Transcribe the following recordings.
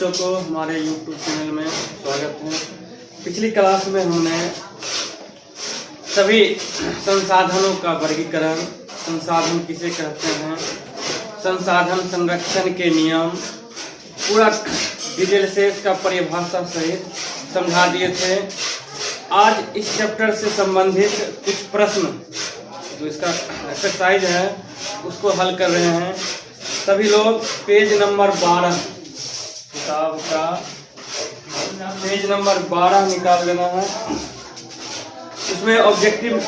बच्चों को हमारे YouTube चैनल में स्वागत है। पिछली क्लास में हमने सभी संसाधनों का वर्गीकरण, संसाधन किसे कहते हैं, संसाधन संरक्षण के नियम, पूरा डिटेल से इसका परिभाषा सहित समझा दिए थे। आज इस चैप्टर से संबंधित कुछ प्रश्न जो इसका एक्सरसाइज है उसको हल कर रहे हैं। सभी लोग पेज नंबर 12 किताब का पेज नंबर 12 निकाल लेना है। इसमें ऑब्जेक्टिव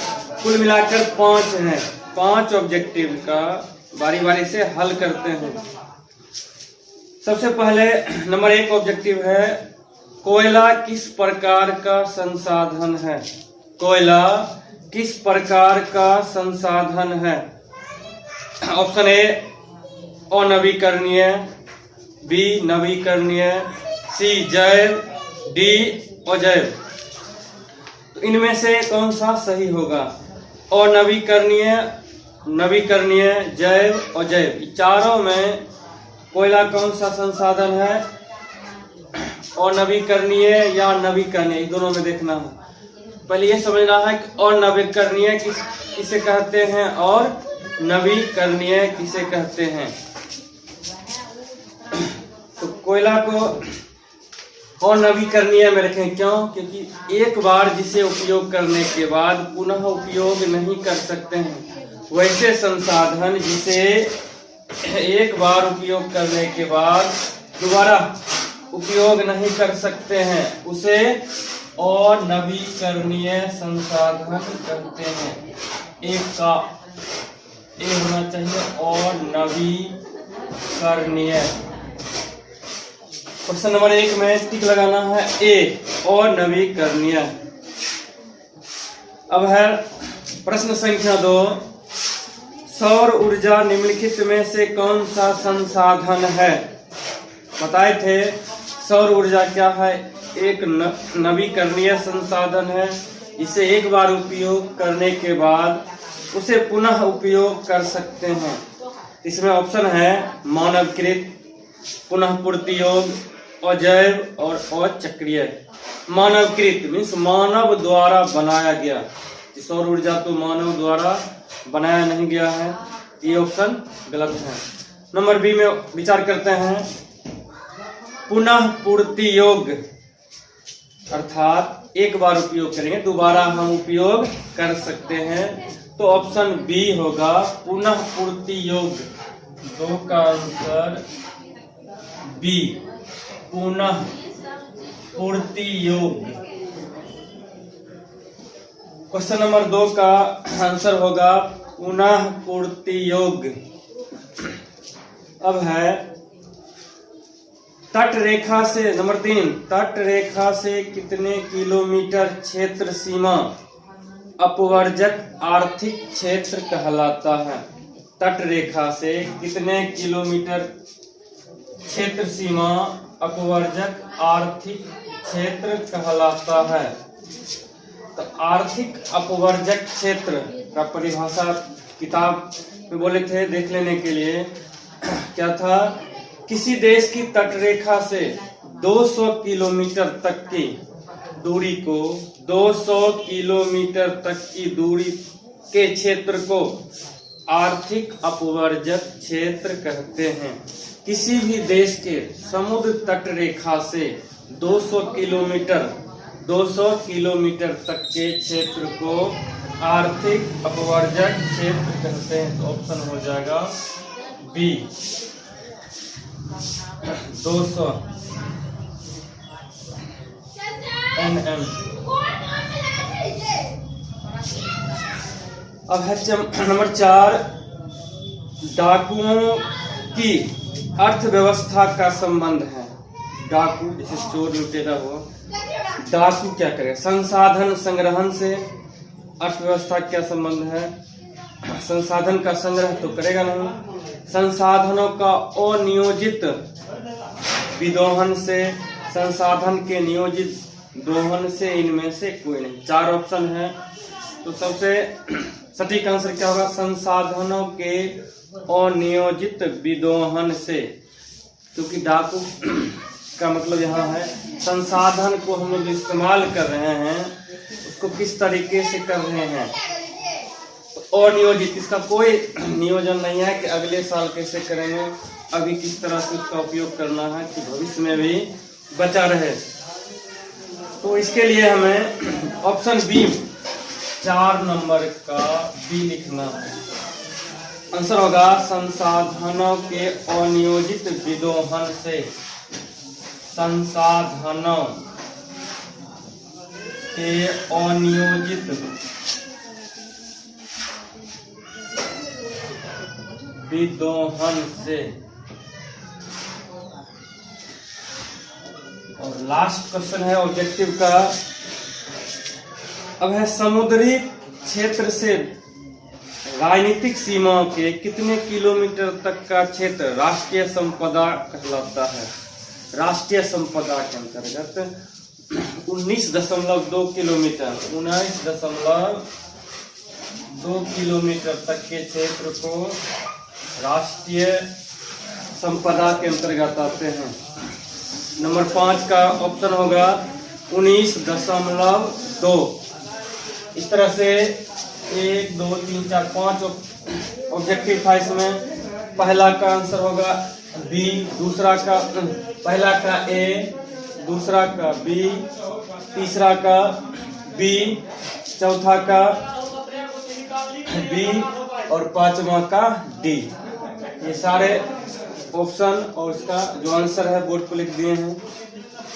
कुल मिलाकर 5 हैं। 5 ऑब्जेक्टिव का बारी बारी से हल करते हैं। सबसे पहले नंबर 1 ऑब्जेक्टिव है, कोयला किस प्रकार का संसाधन है। कोयला किस प्रकार का संसाधन है। ऑप्शन ए अनवीकरणीय, बी नवीकरणीय, सी जैव, डी अजैव। तो इनमें से कौन सा सही होगा। अनवीकरणीय, नवीकरणीय, जैव, अजैव, चारों में कोयला कौन सा संसाधन है। अनवीकरणीय या नवीकरणीय, दोनों में देखना है। पहले ये समझना है कि अनवीकरणीय किसे कहते हैं और नवीकरणीय किसे कहते हैं। तो कोयला को अनवीकरणीय में रखें। क्यों? क्योंकि एक बार जिसे उपयोग करने के बाद पुनः उपयोग नहीं कर सकते हैं, वैसे संसाधन जिसे एक बार उपयोग करने के बाद दोबारा उपयोग नहीं कर सकते हैं, उसे अनवीकरणीय संसाधन कहते हैं। एक का ए होना चाहिए, अनवीकरणीय। क्वेश्चन नंबर 1 में टिक लगाना है ए, अनवीकरणीय। अब है प्रश्न संख्या 2, सौर ऊर्जा निम्नलिखित में से कौन सा संसाधन है। बताए थे सौर ऊर्जा क्या है, एक नवीकरणीय संसाधन है। इसे एक बार उपयोग करने के बाद उसे पुनः उपयोग कर सकते हैं। इसमें ऑप्शन है मानवकृत, पुनः पूर्ति योग्य, अजैव और अचक्रीय। मानवकृत मीन्स मानव द्वारा बनाया गया। सौर ऊर्जा तो मानव द्वारा बनाया नहीं गया है, ये ऑप्शन गलत है। नंबर बी में विचार करते हैं, पुनः पूर्ति योग्य, अर्थात एक बार उपयोग करेंगे दोबारा हम उपयोग कर सकते हैं। तो ऑप्शन बी होगा पुनः पूर्ति योग्य। 2 का आंसर बी, पुनः पूर्ति योग्य। क्वेश्चन नंबर 2 का आंसर होगा पुनः पूर्ति योग्य। अब है तट रेखा से, नंबर 3, तट रेखा से कितने किलोमीटर क्षेत्र सीमा अपवर्जक आर्थिक क्षेत्र कहलाता है। तट रेखा से कितने किलोमीटर क्षेत्र सीमा अपवर्जक आर्थिक क्षेत्र कहलाता है। तो आर्थिक अपवर्जक क्षेत्र का परिभाषा किताब में बोले थे, देख लेने के लिए क्या था, किसी देश की तटरेखा से 200 किलोमीटर तक की दूरी को, 200 किलोमीटर तक की दूरी के क्षेत्र को आर्थिक अपवर्जक क्षेत्र कहते हैं। किसी भी देश के समुद्र तट रेखा से 200 किलोमीटर तक के क्षेत्र को आर्थिक अपवर्जक क्षेत्र कहते हैं। तो ऑप्शन हो जाएगा बी, 200 nm। अब है नंबर 4, डाकुओं की अर्थव्यवस्था का संबंध है। डाकू जैसे चोर लुटेरा हो, डाकू क्या करे, संसाधन संग्रहण से अर्थव्यवस्था क्या संबंध है। संसाधन का संग्रह तो करेगा नहीं, संसाधनों का अनियोजित विदोहन से, संसाधन के नियोजित दोहन से, इनमें से कोई नहीं। 4 ऑप्शन है, तो सबसे सटीक आंसर क्या होगा, संसाधनों के अनियोजित विदोहन से। क्योंकि डाकू का मतलब यहाँ है संसाधन को हम लोग इस्तेमाल कर रहे हैं उसको किस तरीके से कर रहे हैं। अनियोजित, इसका कोई नियोजन नहीं है कि अगले साल कैसे करेंगे, अभी किस तरह से उसका उपयोग करना है कि भविष्य में भी बचा रहे। तो इसके लिए हमें ऑप्शन बी 4 नंबर का बी लिखना है। आंसर होगा संसाधनों के अनियोजित विदोहन से, संसाधनों के अनियोजित विदोहन से। और लास्ट क्वेश्चन है ऑब्जेक्टिव का, अब है समुद्री क्षेत्र से राजनीतिक सीमाओं के कितने किलोमीटर तक का क्षेत्र राष्ट्रीय संपदा कहलाता है। राष्ट्रीय संपदा के अंतर्गत 19.2 किलोमीटर, 19.2 किलोमीटर तक के क्षेत्र को राष्ट्रीय संपदा के अंतर्गत आते हैं। नंबर 5 का ऑप्शन होगा 19.2। इस तरह से 1 2 3 4 5 ऑब्जेक्टिव था इसमें। पहला का आंसर होगा बी, दूसरा का पहला का ए, दूसरा का बी, तीसरा का बी, चौथा का बी और पांचवा का डी। ये सारे ऑप्शन और इसका जो आंसर है बोर्ड पर लिख दिए हैं।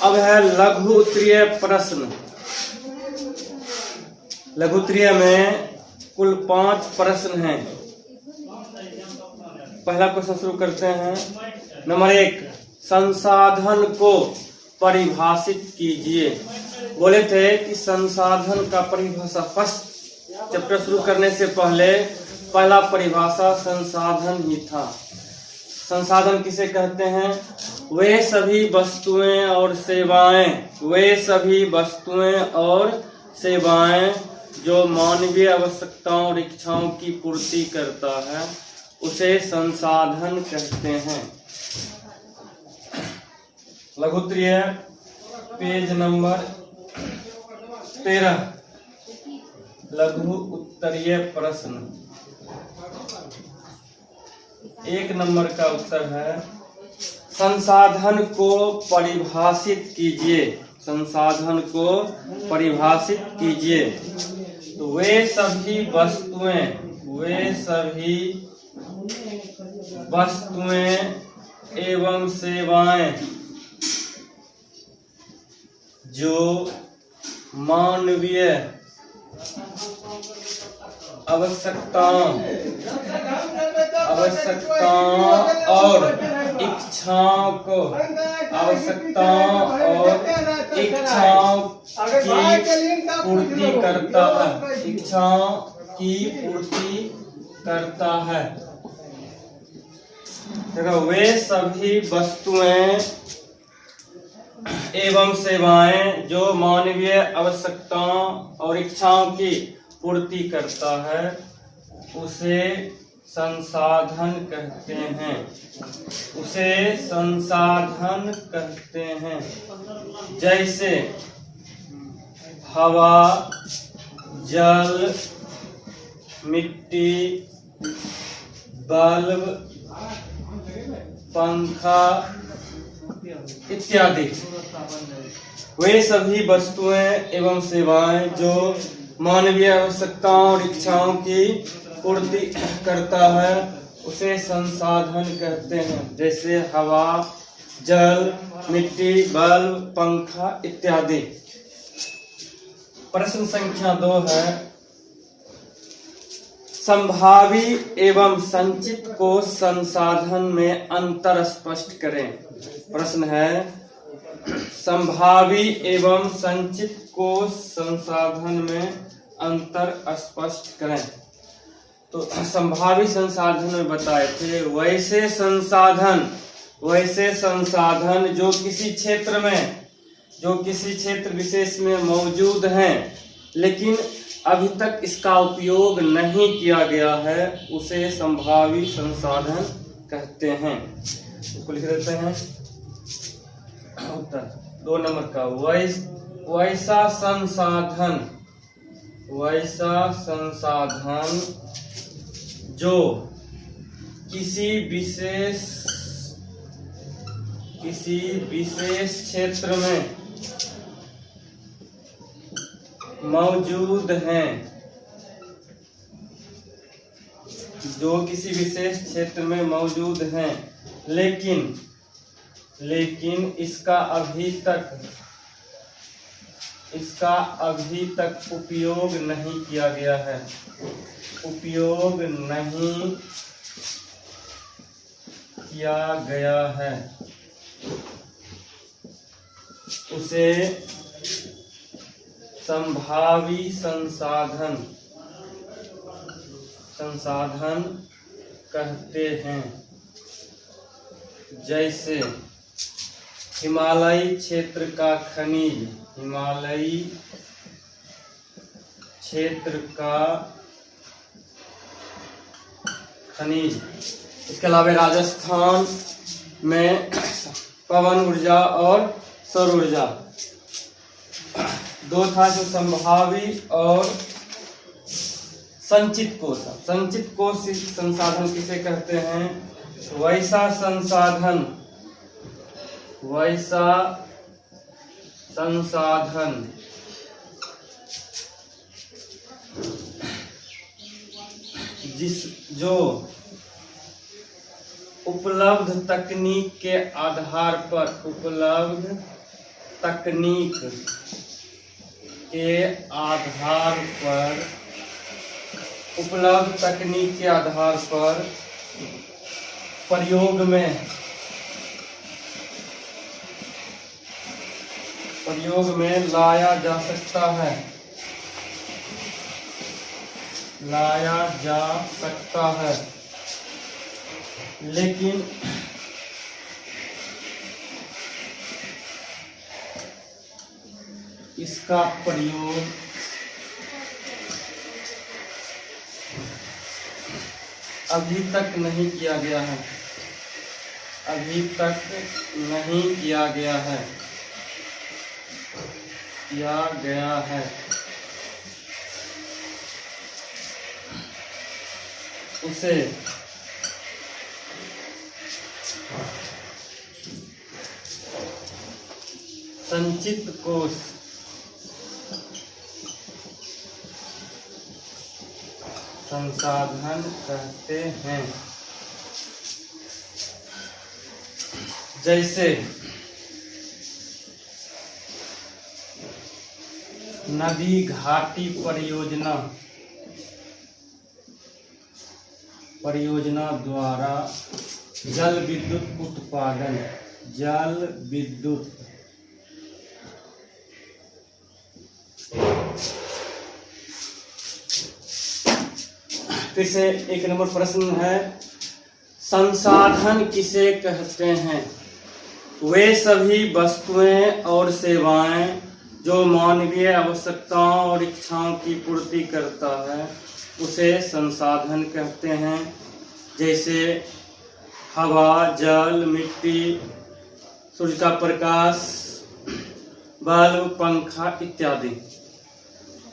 अब है लघु उत्तरीय प्रश्न। लघु उत्तरीय में कुल 5 प्रश्न हैं। पहला क्वेश्चन शुरू करते हैं। नंबर 1, संसाधन को परिभाषित कीजिए। बोले थे कि संसाधन का परिभाषा फर्स्ट चैप्टर शुरू करने से पहले पहला परिभाषा संसाधन ही था। संसाधन किसे कहते हैं? वे सभी वस्तुएं और सेवाएं, वे सभी वस्तुएं और सेवाएं जो मानवीय आवश्यकताओं और इच्छाओं की पूर्ति करता है उसे संसाधन कहते हैं। लघु उत्तरीय पेज नंबर 13, लघु उत्तरीय प्रश्न 1 नंबर का उत्तर है संसाधन को परिभाषित कीजिए। संसाधन को परिभाषित कीजिए। तो वे सभी वस्तुएं एवं सेवाएं जो मानवीय आवश्यकताओं और इच्छाओं की पूर्ति करता है। देखो, वे सभी वस्तुएं एवं सेवाएं जो मानवीय आवश्यकताओं और इच्छाओं की पूर्ति करता है उसे संसाधन कहते हैं। उसे संसाधन कहते हैं। जैसे हवा, जल, मिट्टी, बल्ब, पंखा इत्यादि। वे सभी वस्तुएं एवं सेवाएं जो मानवीय आवश्यकताओं और इच्छाओं की पूर्ति करता है उसे संसाधन कहते हैं। जैसे हवा, जल, मिट्टी, बल्ब, पंखा इत्यादि। प्रश्न संख्या 2 है संभावी एवं संचित को संसाधन में अंतर स्पष्ट करें। प्रश्न है संभावी एवं संचित को संसाधन में अंतर स्पष्ट करें। तो संभावी संसाधन में बताए थे वैसे संसाधन जो किसी क्षेत्र विशेष में मौजूद हैं लेकिन अभी तक इसका उपयोग नहीं किया गया है उसे संभावी संसाधन कहते हैं। इसको लिख देते हैं। उत्तर 2 नंबर का, वैसा संसाधन जो किसी विशेष क्षेत्र में मौजूद हैं, जो किसी विशेष क्षेत्र में मौजूद हैं, लेकिन इसका अभी तक उपयोग नहीं किया गया है, उसे संभावी संसाधन कहते हैं। जैसे हिमालयी क्षेत्र का खनिज, इसके अलावा राजस्थान में पवन ऊर्जा और सौर ऊर्जा। 2 था जो संभावी और संचित कोष। संचित कोष संसाधन किसे कहते हैं? वैसा संसाधन जो उपलब्ध तकनीक के आधार पर प्रयोग में लाया जा सकता है, लेकिन इसका प्रयोग अभी तक नहीं किया गया है। उसे संचित कोष संसाधन कहते हैं। जैसे नदी घाटी परियोजना द्वारा जल विद्युत उत्पादन, फिर से 1 नंबर प्रश्न है, संसाधन किसे कहते हैं? वे सभी वस्तुएं और सेवाएं जो मानवीय आवश्यकताओं और इच्छाओं की पूर्ति करता है, उसे संसाधन कहते हैं। जैसे हवा, जल, मिट्टी, सूर्य का प्रकाश, बल्ब, पंखा इत्यादि।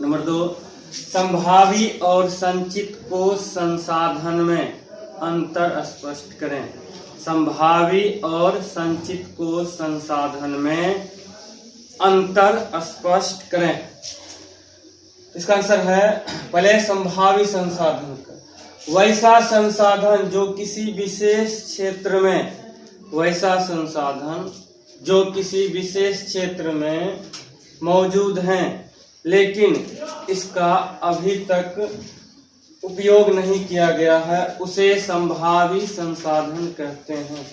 नंबर 2, संभावी और संचित कोष संसाधन में अंतर स्पष्ट करें। संभावी और संचित कोष संसाधन में अंतर स्पष्ट करें। इसका आंसर है पहले संभावी संसाधन का, वैसा संसाधन जो किसी विशेष क्षेत्र में मौजूद हैं, लेकिन इसका अभी तक उपयोग नहीं किया गया है, उसे संभावी संसाधन कहते हैं।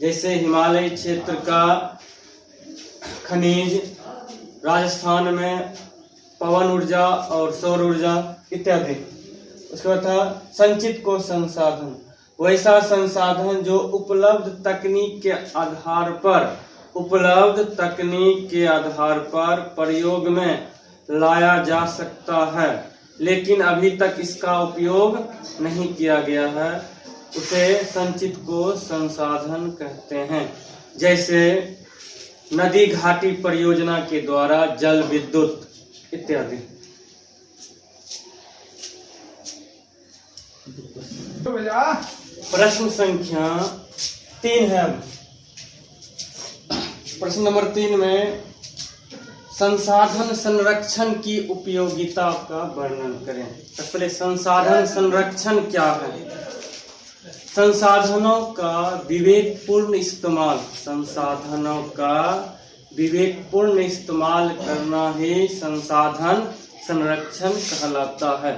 जैसे हिमालय क्षेत्र का खनिज, राजस्थान में पवन ऊर्जा और सौर ऊर्जा इत्यादि। उसके बाद था संचित कोष संसाधन, वैसा संसाधन जो उपलब्ध तकनीक के आधार पर प्रयोग में लाया जा सकता है, लेकिन अभी तक इसका उपयोग नहीं किया गया है, उसे संचित कोष संसाधन कहते हैं। जैसे नदी घाटी परियोजना के द्वारा जल विद्युत इत्यादि। प्रश्न संख्या 3 है। प्रश्न नंबर 3 में संसाधन संरक्षण की उपयोगिता का वर्णन करें। सबसे पहले संसाधन संरक्षण क्या है? संसाधनों का विवेकपूर्ण इस्तेमाल, संसाधनों का विवेकपूर्ण इस्तेमाल करना ही संसाधन संरक्षण कहलाता है।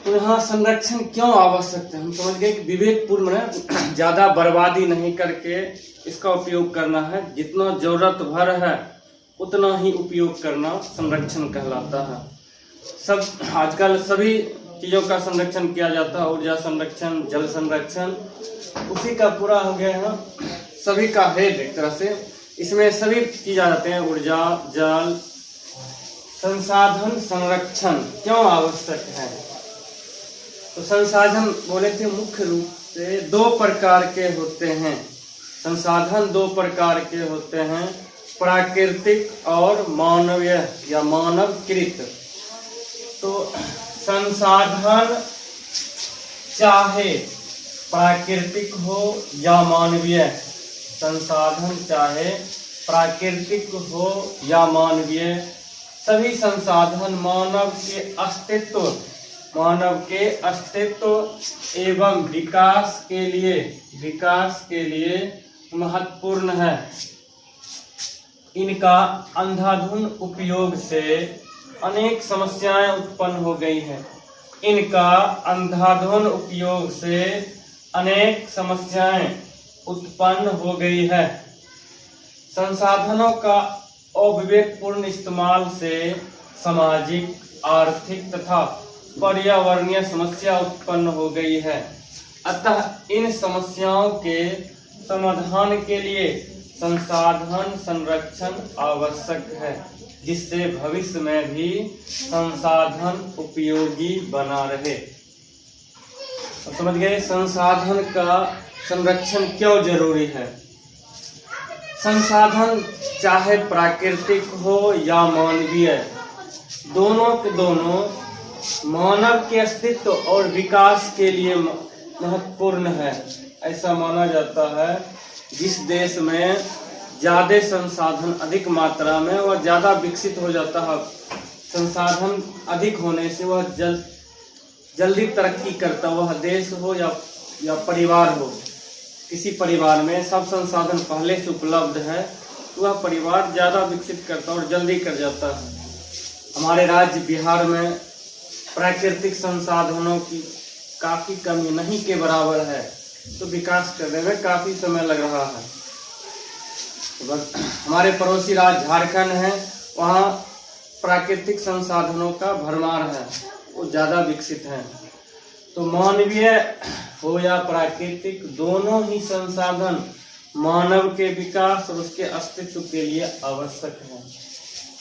तो यहाँ संरक्षण क्यों आवश्यक है? हम समझ गए कि विवेकपूर्ण है, ज्यादा बर्बादी नहीं करके इसका उपयोग करना है, जितना जरूरत भर है उतना ही उपयोग करना संरक्षण कहलाता है। सब आजकल सभी चीजों का संरक्षण किया जाता है, ऊर्जा संरक्षण, जल संरक्षण, उसी का पूरा हो गया है, सभी का हेड एक तरह से इसमें सभी चीज आ जाते हैं। ऊर्जा, जल, संसाधन संरक्षण क्यों आवश्यक है? तो संसाधन बोले थे मुख्य रूप से 2 प्रकार के होते हैं। संसाधन 2 प्रकार के होते हैं, प्राकृतिक और मानवीय या मानवकृत। तो संसाधन चाहे प्राकृतिक हो या मानवीय, संसाधन चाहे प्राकृतिक हो या मानवीय, सभी संसाधन मानव के अस्तित्व एवं विकास के लिए महत्वपूर्ण है। इनका अंधाधुंध उपयोग से अनेक समस्याएं उत्पन्न हो गई हैं। इनका अंधाधुंध उपयोग से अनेक समस्याएं उत्पन्न हो गई है। संसाधनों का अविवेकपूर्ण इस्तेमाल से सामाजिक, आर्थिक तथा पर्यावरणीय समस्या उत्पन्न हो गई है। अतः इन समस्याओं के समाधान के लिए संसाधन संरक्षण आवश्यक है, जिससे भविष्य में भी संसाधन उपयोगी बना रहे। तो समझ गए संसाधन का संरक्षण क्यों जरूरी है। संसाधन चाहे प्राकृतिक हो या मानवीय, दोनों के दोनों मानव के अस्तित्व और विकास के लिए महत्वपूर्ण है। ऐसा माना जाता है जिस देश में ज्यादा संसाधन अधिक मात्रा में वह ज्यादा विकसित हो जाता है, संसाधन अधिक होने से वह जल्दी तरक्की करता, वह देश हो या परिवार हो। किसी परिवार में सब संसाधन पहले से उपलब्ध है तो वह परिवार ज्यादा विकसित करता और जल्दी कर जाता है। हमारे राज्य बिहार में प्राकृतिक संसाधनों की काफी कमी नहीं के बराबर है, तो विकास करने में काफी समय लग रहा है। हमारे पड़ोसी राज्य झारखंड है, वहाँ प्राकृतिक संसाधनों का भरमार है, वो ज्यादा विकसित है। तो मानवीय हो या प्राकृतिक, दोनों ही संसाधन मानव के विकास और उसके अस्तित्व के लिए आवश्यक है।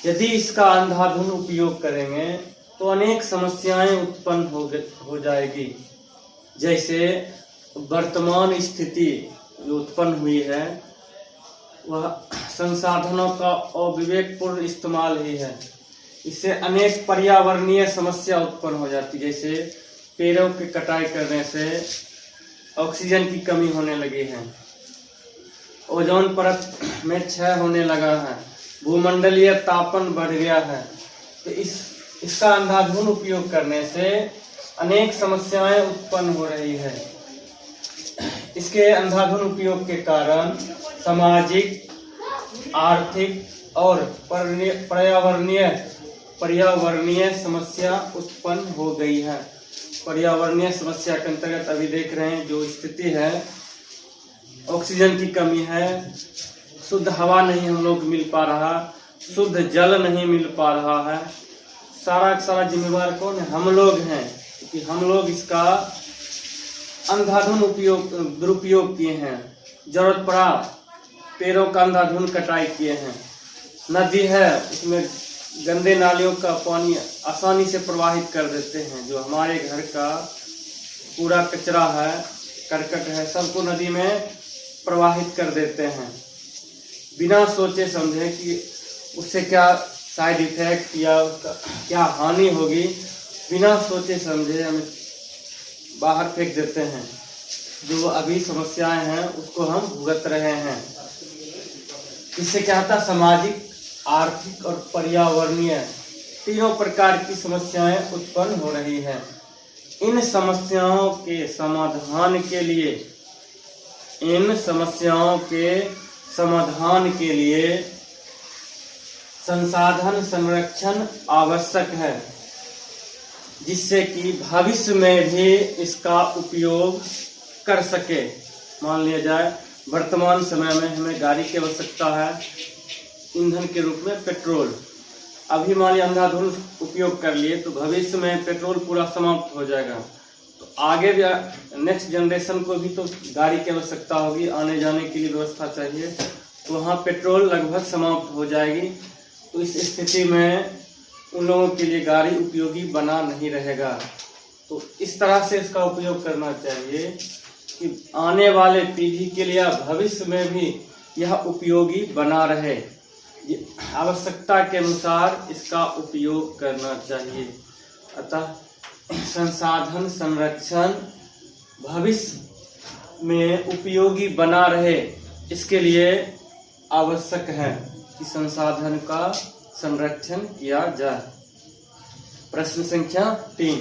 यदि इसका अंधाधुंध उपयोग करेंगे तो अनेक समस्याएं उत्पन्न हो जाएगी। जैसे वर्तमान स्थिति जो उत्पन्न हुई है वह संसाधनों का अविवेकपूर्ण इस्तेमाल ही है। इससे अनेक पर्यावरणीय समस्या उत्पन्न हो जाती, जैसे पेड़ों की कटाई करने से ऑक्सीजन की कमी होने लगी है, ओजोन परत में क्षय होने लगा है, भूमंडलीय तापन बढ़ गया है। तो इसका अंधाधुंध उपयोग करने से अनेक समस्याएं उत्पन्न हो रही है। इसके अंधाधुंध उपयोग के कारण सामाजिक, आर्थिक और पर्यावरणीय समस्या उत्पन्न हो गई है। पर्यावरणीय समस्या के अंतर्गत अभी देख रहे हैं जो स्थिति है, ऑक्सीजन की कमी है, शुद्ध हवा नहीं हम लोग मिल पा रहा, शुद्ध जल नहीं मिल पा रहा है। सारा जिम्मेवार कौन है? हम लोग हैं, क्योंकि हम लोग इसका अंधाधुंध दुरुपयोग किए हैं। जरूरत पड़ा पेड़ों का अंधाधुंध कटाई किए हैं। नदी है, उसमें गंदे नालियों का पानी आसानी से प्रवाहित कर देते हैं। जो हमारे घर का पूरा कचरा है, करकट है, सबको नदी में प्रवाहित कर देते हैं। बिना सोचे समझे कि उससे क्या साइड इफेक्ट या उसका क्या हानि होगी, बिना सोचे समझे हम बाहर फेंक देते हैं। जो अभी समस्याएं हैं उसको हम भुगत रहे हैं। इससे क्या होता है, सामाजिक, आर्थिक और पर्यावरणीय तीनों प्रकार की समस्याएं उत्पन्न हो रही हैं। इन समस्याओं के समाधान के लिए संसाधन संरक्षण आवश्यक है, जिससे कि भविष्य में भी इसका उपयोग कर सके। मान लिया जाए वर्तमान समय में हमें गाड़ी की आवश्यकता है, ईंधन के रूप में पेट्रोल। अभी मान लिया अंधाधुंध उपयोग कर लिए तो भविष्य में पेट्रोल पूरा समाप्त हो जाएगा, तो आगे भी नेक्स्ट जनरेशन को भी तो गाड़ी की आवश्यकता होगी, आने जाने के लिए व्यवस्था चाहिए, तो वहाँ पेट्रोल लगभग समाप्त हो जाएगी। तो इस स्थिति में उन लोगों के लिए गाड़ी उपयोगी बना नहीं रहेगा। तो इस तरह से इसका उपयोग करना चाहिए कि आने वाले पीढ़ी के लिए भविष्य में भी यह उपयोगी बना रहे। आवश्यकता के अनुसार इसका उपयोग करना चाहिए। अतः संसाधन संरक्षण भविष्य में उपयोगी बना रहे, इसके लिए आवश्यक है कि संसाधन का संरक्षण किया जाए। प्रश्न संख्या 3।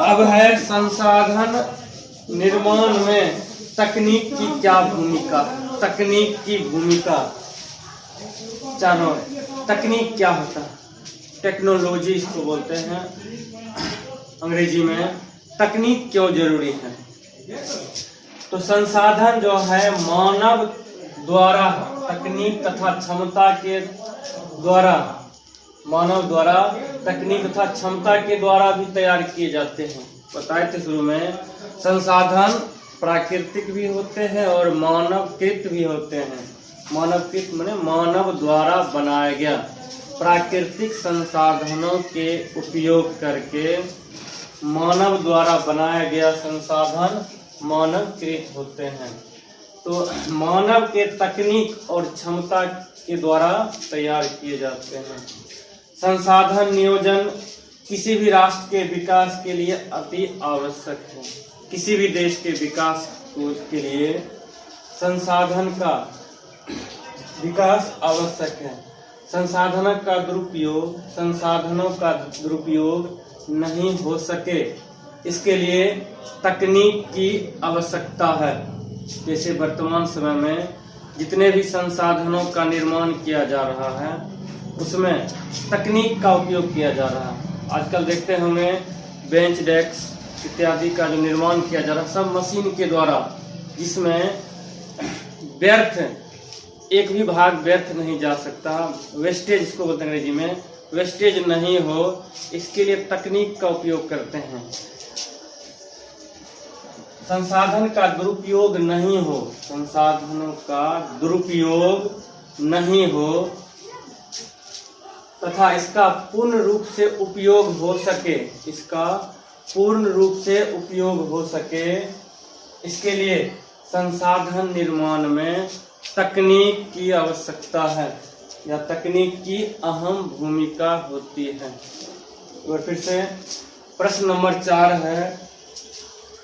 अब है संसाधन निर्माण में तकनीक की क्या भूमिका। तकनीक की भूमिका चारों। तकनीक क्या होता है? टेक्नोलॉजी इसको बोलते हैं अंग्रेजी में। तकनीक क्यों जरूरी है? तो संसाधन जो है मानव द्वारा तकनीक तथा क्षमता के द्वारा, मानव द्वारा तकनीक तथा क्षमता के द्वारा भी तैयार किए जाते हैं। बताए थे शुरू में, संसाधन प्राकृतिक भी होते हैं और मानवकृत भी होते हैं। मानवकृत माने मानव द्वारा बनाया गया। प्राकृतिक संसाधनों के उपयोग करके मानव द्वारा बनाया गया संसाधन मानवकृत होते हैं। तो मानव के तकनीक और क्षमता के द्वारा तैयार किए जाते हैं। संसाधन नियोजन किसी भी राष्ट्र के विकास के लिए अति आवश्यक है। किसी भी देश के विकास के लिए संसाधन का विकास आवश्यक है। संसाधनों का दुरुपयोग नहीं हो सके, इसके लिए तकनीक की आवश्यकता है। जैसे वर्तमान समय में जितने भी संसाधनों का निर्माण किया जा रहा है उसमें तकनीक का उपयोग किया जा रहा है। आजकल देखते हैं हमें बेंच डेस्क इत्यादि का जो निर्माण किया जा रहा है सब मशीन के द्वारा, जिसमें व्यर्थ एक भी भाग व्यर्थ नहीं जा सकता। वेस्टेज इसको बोलते हैं अंग्रेजी में, वेस्टेज नहीं हो, इसके लिए तकनीक का उपयोग करते हैं। संसाधन का दुरुपयोग नहीं हो, संसाधनों का दुरुपयोग नहीं हो तथा इसका पूर्ण रूप से उपयोग हो सके, इसका पूर्ण रूप से उपयोग हो सके, इसके लिए संसाधन निर्माण में तकनीक की आवश्यकता है या तकनीक की अहम भूमिका होती है। और फिर से प्रश्न नंबर 4 है,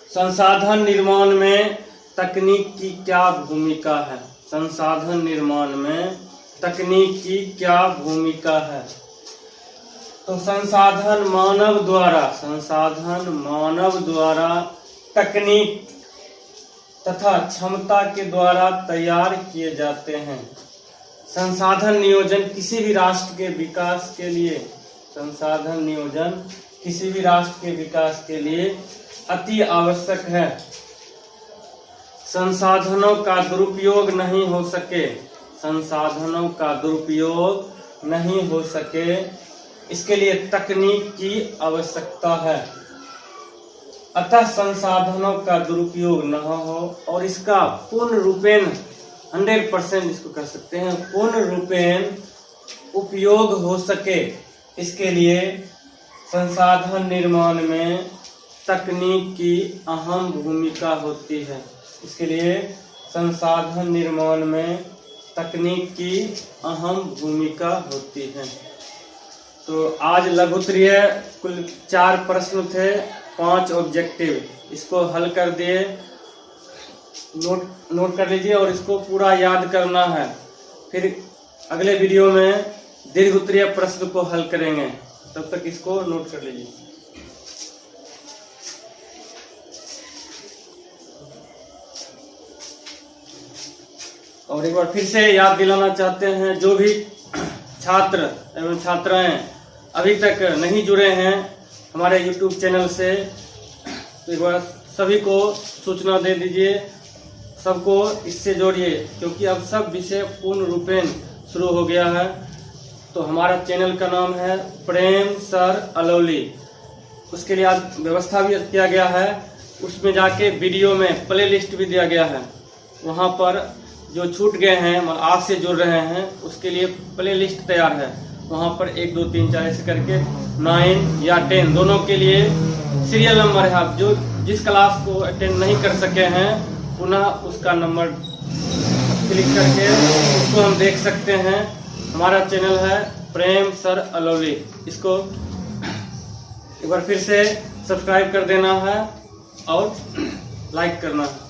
संसाधन निर्माण में तकनीक की क्या भूमिका है? संसाधन निर्माण में तकनीक की क्या भूमिका है? तो संसाधन मानव द्वारा तकनीक तथा क्षमता के द्वारा तैयार किए जाते हैं। संसाधन नियोजन किसी भी राष्ट्र के विकास के लिए, संसाधन नियोजन किसी भी राष्ट्र के विकास के लिए अति आवश्यक है। संसाधनों का दुरुपयोग नहीं हो सके, संसाधनों का दुरुपयोग नहीं हो सके, इसके लिए तकनीक की आवश्यकता है। अतः संसाधनों का दुरुपयोग न हो और इसका पूर्ण रूपेण 100% इसको कह सकते हैं पूर्ण रूपेण उपयोग हो सके, इसके लिए संसाधन निर्माण में तकनीक की अहम भूमिका होती है। इसके लिए संसाधन निर्माण में तकनीक की अहम भूमिका होती है। तो आज लघुत्तरीय कुल 4 प्रश्न थे, 5 ऑब्जेक्टिव, इसको हल कर दिए, नोट कर लीजिए और इसको पूरा याद करना है। फिर अगले वीडियो में दीर्घ उत्तरीय प्रश्न को हल करेंगे, तब तक इसको नोट कर लीजिए। और एक बार फिर से याद दिलाना चाहते हैं, जो भी छात्र एवं छात्राएं अभी तक नहीं जुड़े हैं हमारे YouTube चैनल से, तो एक बार सभी को सूचना दे दीजिए, सबको इससे जोड़िए, क्योंकि अब सब विषय पूर्ण रूपेण शुरू हो गया है। तो हमारा चैनल का नाम है प्रेम सर अलौली। उसके लिए आज व्यवस्था भी किया गया है, उसमें जाके वीडियो में प्ले लिस्ट भी दिया गया है। वहाँ पर जो छूट गए हैं मतलब आज से जुड़ रहे हैं, उसके लिए प्ले लिस्ट तैयार है। वहाँ पर 1 2 3 4 ऐसे करके 9 या 10 दोनों के लिए सीरियल नंबर है। आप जो जिस क्लास को अटेंड नहीं कर सके हैं, पुनः उसका नंबर क्लिक करके उसको हम देख सकते हैं। हमारा चैनल है प्रेम सर अलौली, इसको एक बार फिर से सब्सक्राइब कर देना है और लाइक करना है।